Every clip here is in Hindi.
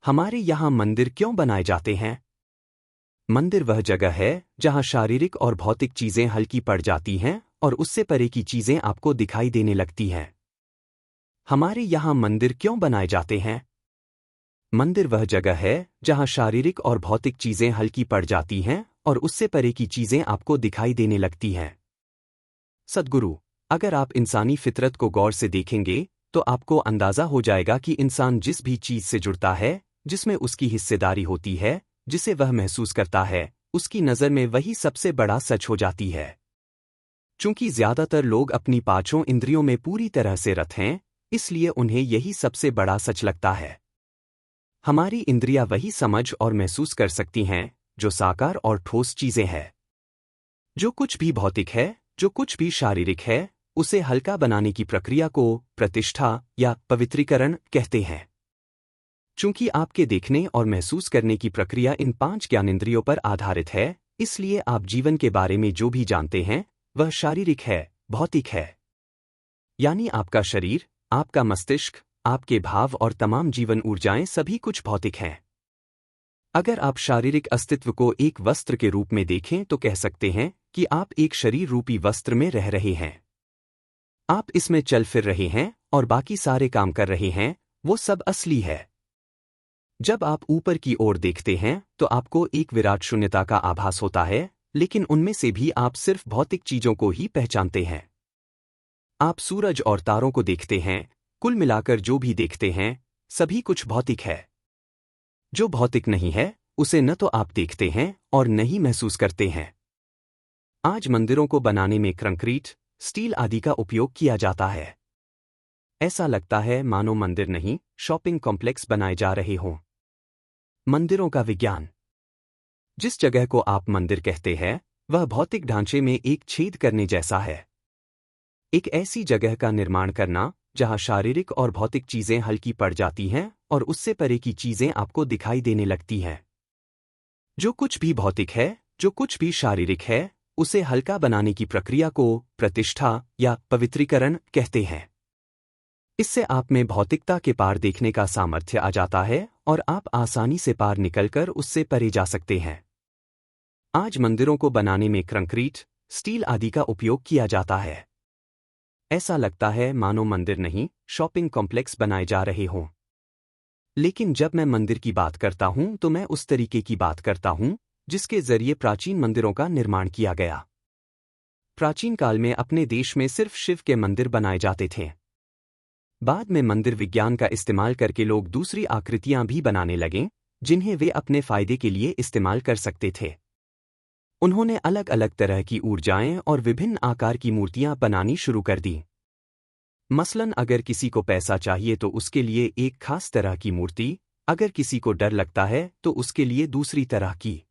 हमारे यहाँ मंदिर क्यों बनाए जाते हैं? मंदिर वह जगह है जहाँ शारीरिक और भौतिक चीजें हल्की पड़ जाती हैं और उससे परे की चीजें आपको दिखाई देने लगती हैं। हमारे यहाँ मंदिर क्यों बनाए जाते हैं? मंदिर वह जगह है जहाँ शारीरिक और भौतिक चीजें हल्की पड़ जाती हैं और उससे परे की चीजें आपको दिखाई देने लगती हैं। सद्गुरु, अगर आप इंसानी फितरत को गौर से देखेंगे तो आपको अंदाजा हो जाएगा कि इंसान जिस भी चीज से जुड़ता है, जिसमें उसकी हिस्सेदारी होती है, जिसे वह महसूस करता है, उसकी नज़र में वही सबसे बड़ा सच हो जाती है। चूंकि ज्यादातर लोग अपनी पांचों इंद्रियों में पूरी तरह से रत हैं, इसलिए उन्हें यही सबसे बड़ा सच लगता है। हमारी इंद्रियां वही समझ और महसूस कर सकती हैं जो साकार और ठोस चीजें हैं। जो कुछ भी भौतिक है, जो कुछ भी शारीरिक है, उसे हल्का बनाने की प्रक्रिया को प्रतिष्ठा या पवित्रीकरण कहते हैं। चूंकि आपके देखने और महसूस करने की प्रक्रिया इन 5 ज्ञानेंद्रियों पर आधारित है, इसलिए आप जीवन के बारे में जो भी जानते हैं वह शारीरिक है, भौतिक है। यानी आपका शरीर, आपका मस्तिष्क, आपके भाव और तमाम जीवन ऊर्जाएं सभी कुछ भौतिक हैं। अगर आप शारीरिक अस्तित्व को एक वस्त्र के रूप में देखें तो कह सकते हैं कि आप एक शरीर रूपी वस्त्र में रह रहे हैं। आप इसमें चल फिर रहे हैं और बाकी सारे काम कर रहे हैं, वो सब असली है। जब आप ऊपर की ओर देखते हैं तो आपको एक विराट शून्यता का आभास होता है, लेकिन उनमें से भी आप सिर्फ भौतिक चीजों को ही पहचानते हैं। आप सूरज और तारों को देखते हैं, कुल मिलाकर जो भी देखते हैं सभी कुछ भौतिक है। जो भौतिक नहीं है उसे न तो आप देखते हैं और न ही महसूस करते हैं। आज मंदिरों को बनाने में कंक्रीट, स्टील आदि का उपयोग किया जाता है। ऐसा लगता है मानो मंदिर नहीं, शॉपिंग कॉम्प्लेक्स बनाए जा रहे हों। मंदिरों का विज्ञान। जिस जगह को आप मंदिर कहते हैं वह भौतिक ढांचे में एक छेद करने जैसा है। एक ऐसी जगह का निर्माण करना जहां शारीरिक और भौतिक चीजें हल्की पड़ जाती हैं और उससे परे की चीजें आपको दिखाई देने लगती हैं। जो कुछ भी भौतिक है, जो कुछ भी शारीरिक है, उसे हल्का बनाने की प्रक्रिया को प्रतिष्ठा या पवित्रीकरण कहते हैं। इससे आप में भौतिकता के पार देखने का सामर्थ्य आ जाता है और आप आसानी से पार निकलकर उससे परे जा सकते हैं। आज मंदिरों को बनाने में कंक्रीट, स्टील आदि का उपयोग किया जाता है। ऐसा लगता है मानो मंदिर नहीं, शॉपिंग कॉम्प्लेक्स बनाए जा रहे हों। लेकिन जब मैं मंदिर की बात करता हूं तो मैं उस तरीके की बात करता हूं जिसके जरिए प्राचीन मंदिरों का निर्माण किया गया। प्राचीन काल में अपने देश में सिर्फ शिव के मंदिर बनाए जाते थे। बाद में मंदिर विज्ञान का इस्तेमाल करके लोग दूसरी आकृतियां भी बनाने लगे जिन्हें वे अपने फायदे के लिए इस्तेमाल कर सकते थे। उन्होंने अलग अलग तरह की ऊर्जाएं और विभिन्न आकार की मूर्तियां बनानी शुरू कर दी। मसलन अगर किसी को पैसा चाहिए तो उसके लिए एक खास तरह की मूर्ति, अगर किसी को डर लगता है तो उसके लिए दूसरी तरह की।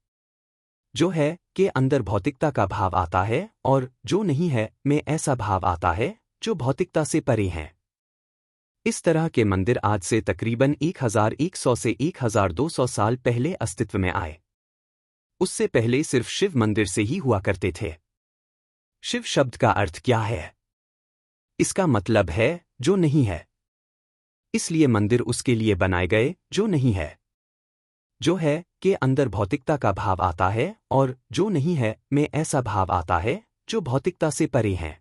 जो है के अंदर भौतिकता का भाव आता है और जो नहीं है में ऐसा भाव आता है जो भौतिकता से परे हैं। इस तरह के मंदिर आज से तकरीबन 1100 से 1200 साल पहले अस्तित्व में आए। उससे पहले सिर्फ शिव मंदिर से ही हुआ करते थे। शिव शब्द का अर्थ क्या है? इसका मतलब है जो नहीं है। इसलिए मंदिर उसके लिए बनाए गए जो नहीं है। जो है के अंदर भौतिकता का भाव आता है और जो नहीं है में ऐसा भाव आता है जो भौतिकता से परे हैं।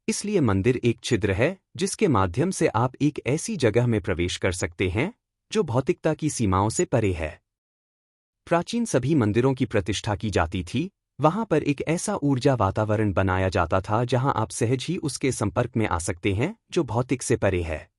इसलिए मंदिर एक छिद्र है जिसके माध्यम से आप एक ऐसी जगह में प्रवेश कर सकते हैं जो भौतिकता की सीमाओं से परे है। प्राचीन सभी मंदिरों की प्रतिष्ठा की जाती थी, वहां पर एक ऐसा ऊर्जा वातावरण बनाया जाता था जहां आप सहज ही उसके संपर्क में आ सकते हैं जो भौतिक से परे है।